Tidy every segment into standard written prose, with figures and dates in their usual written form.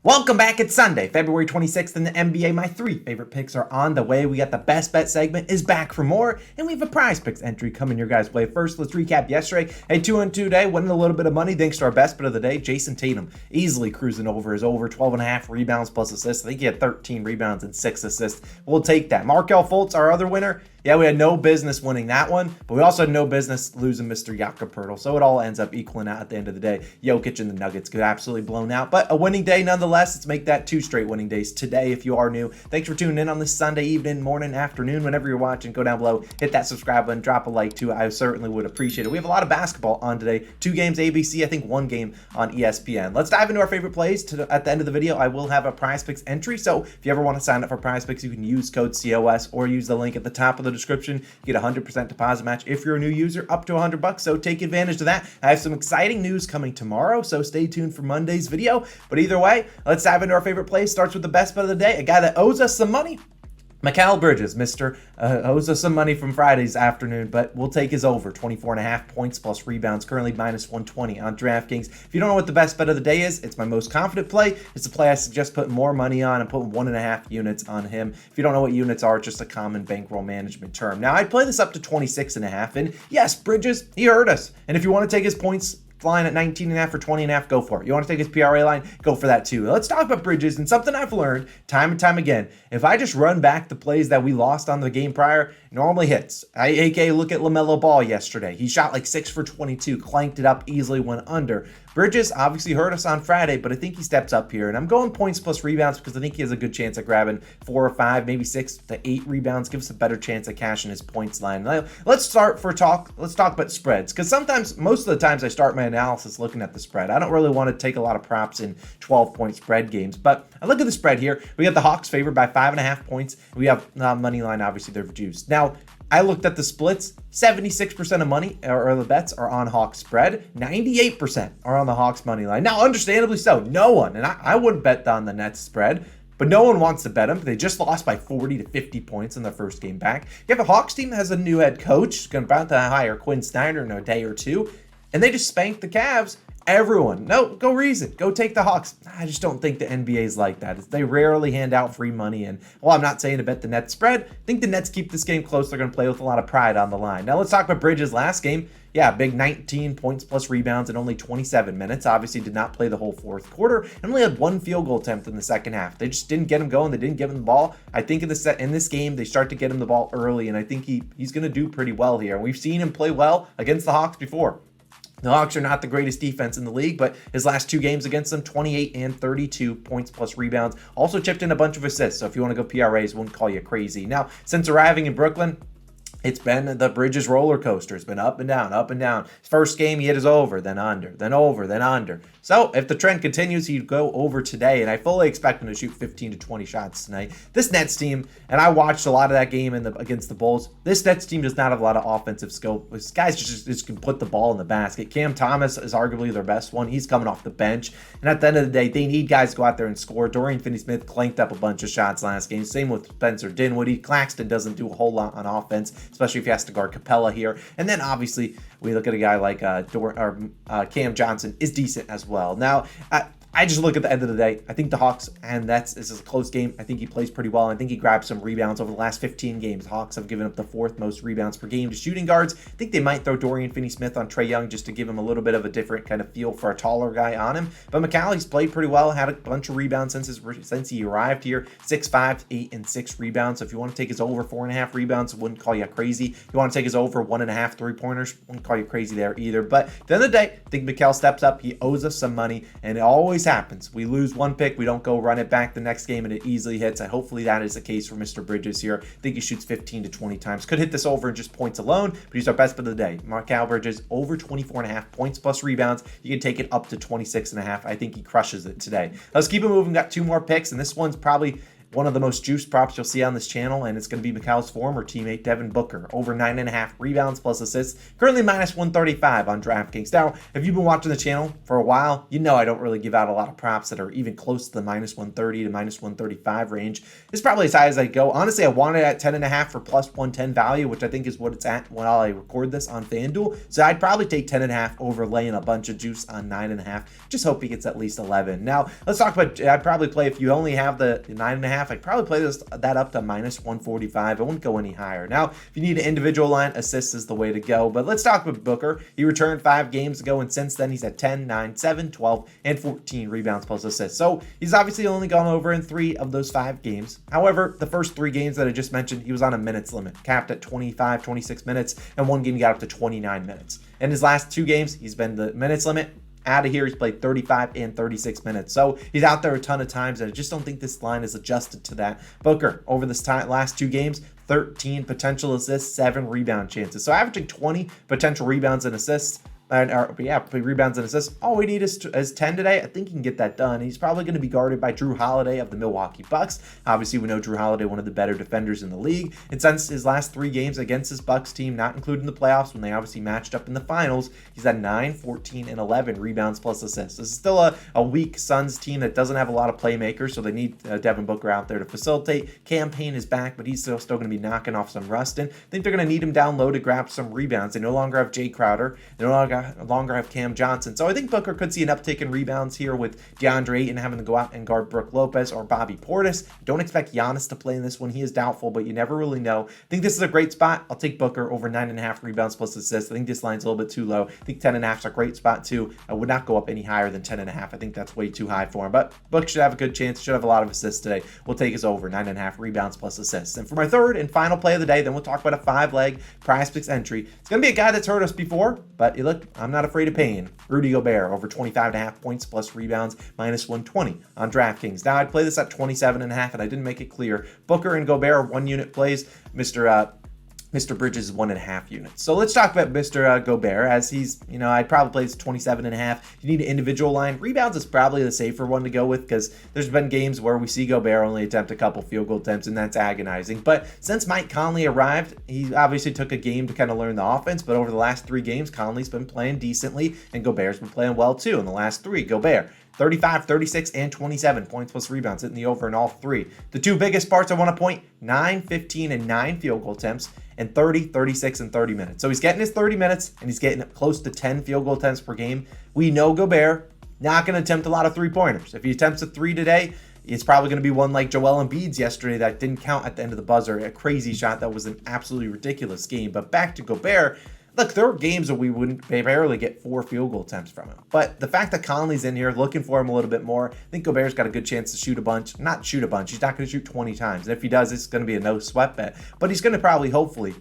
Welcome back. It's Sunday, February 26th in the NBA. My three favorite picks are on the way. We got the best bet segment is back for more, and we have a prize picks entry coming your guys' way. First, let's recap yesterday. A 2-2 day, winning a little bit of money thanks to our best bet of the day, Jason Tatum, easily cruising over his over 12.5 rebounds plus assists. I think he had 13 rebounds and 6 assists. We'll take that. Markelle Fultz, our other winner. Yeah, we had no business winning that one, but we also had no business losing Mr. Jakob Poeltl. So it all ends up equaling out at the end of the day. Jokic and the Nuggets get absolutely blown out, but a winning day nonetheless. Let's make that 2 straight winning days today if you are new. Thanks for tuning in on this Sunday evening, morning, afternoon, whenever you're watching. Go down below, hit that subscribe button, drop a like too. I certainly would appreciate it. We have a lot of basketball on today. 2 games ABC, I think 1 game on ESPN. Let's dive into our favorite plays. At the end of the video, I will have a PrizePicks entry. So if you ever want to sign up for PrizePicks, you can use code COS or use the link at the top of the description. Get a 100% deposit match if you're a new user, up to $100. So take advantage of that. I have some exciting news coming tomorrow, so stay tuned for Monday's video. But either way, let's dive into our favorite plays. Starts with the best bet of the day, a guy that owes us some money. Mikal Bridges, owes us some money from Friday's afternoon, but we'll take his over 24.5 points plus rebounds, currently minus 120 on DraftKings. If you don't know what the best bet of the day is, it's my most confident play. It's a play I suggest putting more money on and putting 1.5 units on him. If you don't know what units are, it's just a common bankroll management term. Now, I'd play this up to 26.5, and yes, Bridges, he hurt us. And if you want to take his points line at 19.5 or 20.5, go for it. You want to take his PRA line, go for that too. Let's talk about Bridges, and something I've learned time and time again. If I just run back the plays that we lost on the game prior, it normally hits. AKA look at LaMelo Ball yesterday. He shot like 6 for 22, clanked it up, easily went under. Bridges obviously hurt us on Friday, but I think he steps up here, and I'm going points plus rebounds because I think he has a good chance of grabbing 4 or 5, maybe 6 to 8 rebounds. Give us a better chance of cashing his points line. Let's talk about spreads, because sometimes, most of the times I start my analysis looking at the spread. I don't really want to take a lot of props in 12-point spread games, but I look at the spread here. We got the Hawks favored by 5.5 points. We have money line, obviously they're juiced. Now, I looked at the splits. 76% of money or the bets are on Hawks spread. 98% are on the Hawks money line. Now, understandably so, no one, and I wouldn't bet on the Nets spread, but no one wants to bet them. They just lost by 40 to 50 points in their first game back. You have a Hawks team that has a new head coach, about to hire Quinn Snyder in a day or two, and they just spanked the Cavs. Everyone, no, go reason. Go take the Hawks. I just don't think the NBA is like that. They rarely hand out free money. And while I'm not saying to bet the Nets spread, I think the Nets keep this game close. They're going to play with a lot of pride on the line. Now let's talk about Bridges' last game. Yeah, big 19 points plus rebounds in only 27 minutes. Obviously did not play the whole fourth quarter and only had 1 field goal attempt in the second half. They just didn't get him going. They didn't give him the ball. I think in this game, they start to get him the ball early, and I think he's going to do pretty well here. We've seen him play well against the Hawks before. The Hawks are not the greatest defense in the league, but his last 2 games against them, 28 and 32 points plus rebounds. Also chipped in a bunch of assists, so if you want to go PRAs, wouldn't call you crazy. Now, since arriving in Brooklyn, it's been the Bridges roller coaster. It's been up and down, up and down. His first game, he hit his over, then under, then over, then under. So if the trend continues, he'd go over today, and I fully expect him to shoot 15 to 20 shots tonight. This Nets team, and I watched a lot of that game against the Bulls, this Nets team does not have a lot of offensive skill. These guys just can put the ball in the basket. Cam Thomas is arguably their best one. He's coming off the bench, and at the end of the day, they need guys to go out there and score. Dorian Finney-Smith clanked up a bunch of shots last game. Same with Spencer Dinwiddie. Claxton doesn't do a whole lot on offense, especially if he has to guard Capella here. And then obviously we look at a guy like Cam Johnson is decent as well. Now, I just look at the end of the day. I think the Hawks, and this is a close game. I think he plays pretty well. I think he grabbed some rebounds over the last 15 games. The Hawks have given up the 4th most rebounds per game to shooting guards. I think they might throw Dorian Finney-Smith on Trae Young just to give him a little bit of a different kind of feel for a taller guy on him. But Mikal, he's played pretty well. Had a bunch of rebounds since he arrived here. 6'5", 8, and 6 rebounds. So if you want to take his over 4.5 rebounds, wouldn't call you crazy. If you want to take his over 1.5 3-pointers, wouldn't call you crazy there either. But at the end of the day, I think Mikal steps up. He owes us some money, and it always happens. We lose one pick, we don't go run it back the next game, and it easily hits. And hopefully that is the case for Mr. Bridges here. I think he shoots 15 to 20 times. Could hit this over in just points alone, but he's our best bet of the day. Mikal Bridges over 24.5 points plus rebounds. You can take it up to 26.5. I think he crushes it today. Let's keep it moving. Got 2 more picks, and this one's probably one of the most juiced props you'll see on this channel, and it's going to be Mikhail's former teammate Devin Booker, over 9.5 rebounds plus assists, currently minus 135 on DraftKings. Now, if you've been watching the channel for a while, you know I don't really give out a lot of props that are even close to the minus 130 to minus 135 range. It's probably as high as I go. Honestly, I want it at 10.5 for plus 110 value, which I think is what it's at while I record this on FanDuel. So I'd probably take 10.5 over laying a bunch of juice on 9.5. Just hope he gets at least 11. Now, let's talk about, I'd probably play, if you only have the 9.5, I'd probably play that up to minus 145. I wouldn't go any higher. Now, if you need an individual line, assists is the way to go. But let's talk about Booker. He returned 5 games ago, and since then he's at 10, 9, 7, 12, and 14 rebounds plus assists. So he's obviously only gone over in 3 of those 5 games. However, the first 3 games that I just mentioned, he was on a minutes limit, capped at 25, 26 minutes, and one game he got up to 29 minutes. In his last 2 games, he's been the minutes limit. Out of here, he's played 35 and 36 minutes. So he's out there a ton of times, and I just don't think this line is adjusted to that. Booker, over this last 2 games, 13 potential assists, 7 rebound chances. So averaging 20 potential rebounds and assists. Rebounds and assists. All we need is 10 today. I think he can get that done. He's probably going to be guarded by Drew Holiday of the Milwaukee Bucks. Obviously, we know Drew Holiday, one of the better defenders in the league. And since his last 3 games against his Bucks team, not including the playoffs when they obviously matched up in the finals, he's at 9, 14, and 11 rebounds plus assists. This is still a weak Suns team that doesn't have a lot of playmakers, so they need Devin Booker out there to facilitate. Cam Payne is back, but he's still going to be knocking off some rust. And I think they're going to need him down low to grab some rebounds. They no longer have Jay Crowder. They no longer have Cam Johnson. So I think Booker could see an uptick in rebounds here with DeAndre Ayton having to go out and guard Brook Lopez or Bobby Portis. Don't expect Giannis to play in this one. He is doubtful, but you never really know. I think this is a great spot. I'll take Booker over 9.5 rebounds plus assists. I think this line's a little bit too low. I think 10.5 is a great spot too. I would not go up any higher than 10.5. I think that's way too high for him, but Book should have a good chance. Should have a lot of assists today. We'll take his over 9.5 rebounds plus assists. And for my third and final play of the day, then we'll talk about a 5-leg PrizePicks entry. It's going to be a guy that's hurt us before, but look, I'm not afraid of pain. Rudy Gobert over 25.5 points plus rebounds, minus 120 on DraftKings. Now I'd play this at 27.5, and I didn't make it clear. Booker and Gobert are 1-unit plays. Mr. Bridges is 1.5 units. So let's talk about Mr. Gobert, as he's, I'd probably play 27.5. You need an individual line. Rebounds is probably the safer one to go with, because there's been games where we see Gobert only attempt a couple field goal attempts, and that's agonizing. But since Mike Conley arrived, he obviously took a game to kind of learn the offense, but over the last 3 games, Conley's been playing decently, and Gobert's been playing well too. In the last 3, Gobert 35, 36, and 27 points plus rebounds, hitting the over in all 3. The 2 biggest parts I want to point, 9, 15, and 9 field goal attempts, and 30, 36, and 30 minutes. So he's getting his 30 minutes, and he's getting close to 10 field goal attempts per game. We know Gobert not going to attempt a lot of 3-pointers. If he attempts a 3 today, it's probably going to be one like Joel Embiid's yesterday that didn't count at the end of the buzzer. A crazy shot that was an absolutely ridiculous game. But back to Gobert, look, there were games where we wouldn't barely get 4 field goal attempts from him. But the fact that Conley's in here looking for him a little bit more, I think Gobert's got a good chance to shoot a bunch. Not shoot a bunch. He's not going to shoot 20 times. And if he does, it's going to be a no sweat bet. But he's going to probably, hopefully,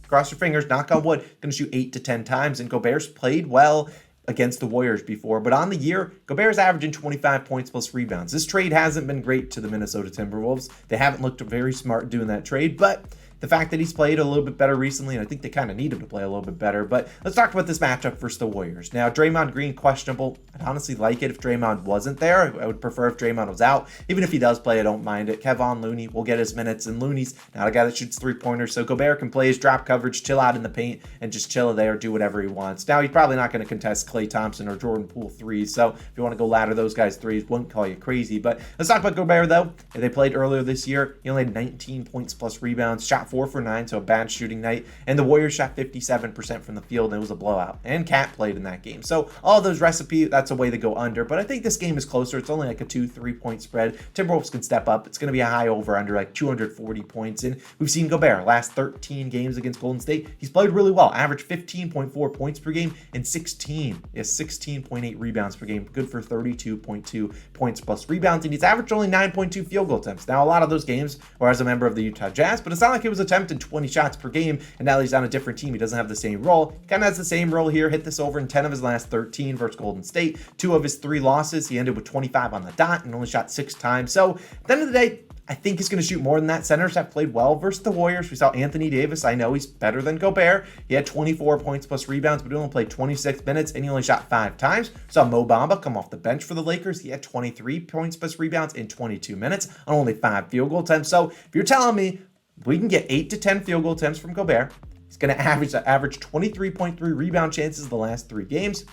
cross your fingers, knock on wood, going to shoot 8 to 10 times. And Gobert's played well against the Warriors before. But on the year, Gobert's averaging 25 points plus rebounds. This trade hasn't been great to the Minnesota Timberwolves. They haven't looked very smart doing that trade, but the fact that he's played a little bit better recently, and I think they kind of need him to play a little bit better. But let's talk about this matchup versus the Warriors. Now, Draymond Green, questionable. I'd honestly like it if Draymond wasn't there. I would prefer if Draymond was out. Even if he does play, I don't mind it. Kevon Looney will get his minutes, and Looney's not a guy that shoots 3-pointers, so Gobert can play his drop coverage, chill out in the paint, and just chill there, do whatever he wants. Now, he's probably not going to contest Klay Thompson or Jordan Poole threes, so if you want to go ladder those guys threes, wouldn't call you crazy. But let's talk about Gobert, though. They played earlier this year. He only had 19 points plus rebounds, shot 4 for 9, so a bad shooting night, and the Warriors shot 57% from the field, and it was a blowout. And Cat played in that game. So all those recipe, that's a way to go under, but I think this game is closer. It's only like a 2-3 point spread. Timberwolves can step up. It's going to be a high over under like 240 points, and we've seen Gobert last 13 games against Golden State. He's played really well. Averaged 15.4 points per game and 16.8 rebounds per game. Good for 32.2 points plus rebounds, and he's averaged only 9.2 field goal attempts. Now, a lot of those games were as a member of the Utah Jazz, but it's not like he was attempting 20 shots per game, and now he's on a different team. He doesn't have the same role. He kind of has the same role here. Hit this over in 10 of his last 13 versus Golden State. 2 of his 3 losses, he ended with 25 on the dot and only shot 6 times. So at the end of the day, I think he's going to shoot more than that. Centers have played well versus the Warriors. We saw Anthony Davis. I know he's better than Gobert. He had 24 points plus rebounds, but he only played 26 minutes, and he only shot 5 times. We saw Mo Bamba come off the bench for the Lakers. He had 23 points plus rebounds in 22 minutes on only 5 field goal attempts. So if you're telling me we can get 8 to 10 field goal attempts from Gobert, he's going to average 23.3 rebound chances the last 3 games.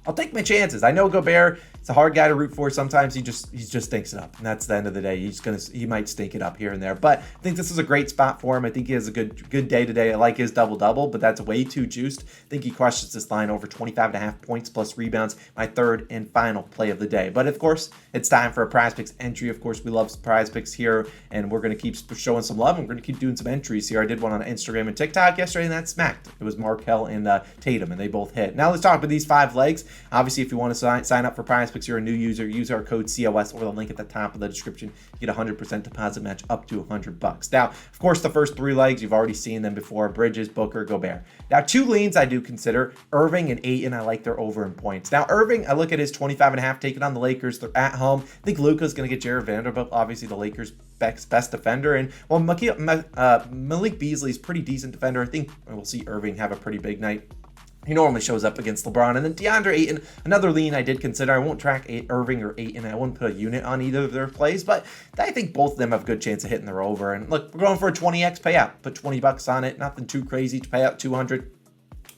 I'll take my chances. I know Gobert, it's a hard guy to root for. Sometimes he just stinks it up, and that's the end of the day. He might stink it up here and there, but I think this is a great spot for him. I think he has a good day today. I like his double-double, but that's way too juiced. I think he crushes this line over 25.5 points plus rebounds, my third and final play of the day. But of course, it's time for a PrizePicks entry. Of course, we love PrizePicks here, and we're going to keep showing some love. We're going to keep doing some entries here. I did one on Instagram and TikTok yesterday, and that smacked. It was Markelle and Tatum, and they both hit. Now let's talk about these 5 legs. Obviously, if you want to sign up for PrizePicks, you're a new user, use our code COS or the link at the top of the description. You get a 100% deposit match up to $100. Now, of course, the first 3 legs, you've already seen them before: Bridges, Booker, Gobert. Now, 2 leans I do consider: Irving and Ayton. I like their over in points. Now, Irving, I look at his 25.5 taking on the Lakers. They're at home. I think Luka's going to get Jared Vanderbilt, obviously the Lakers' best defender. And while Malik Beasley's pretty decent defender, I think we'll see Irving have a pretty big night. He normally shows up against LeBron. And then DeAndre Ayton, another lean I did consider. I won't track Irving or Ayton. I wouldn't put a unit on either of their plays, but I think both of them have a good chance of hitting their over. And look, we're going for a 20x payout. Put $20 on it. Nothing too crazy to pay out $200.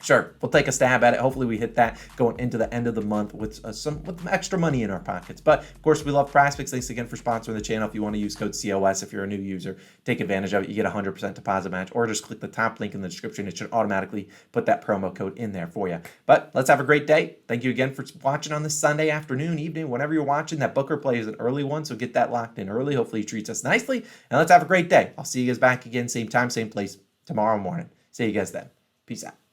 Sure, we'll take a stab at it. Hopefully we hit that going into the end of the month with some extra money in our pockets. But of course, we love PrizePicks. Thanks again for sponsoring the channel. If you want to use code COS, if you're a new user, take advantage of it. You get a 100% deposit match, or just click the top link in the description. It should automatically put that promo code in there for you. But let's have a great day. Thank you again for watching on this Sunday afternoon, evening, whenever you're watching. That Booker play is an early one, so get that locked in early. Hopefully he treats us nicely, and let's have a great day. I'll see you guys back again, same time, same place tomorrow morning. See you guys then. Peace out.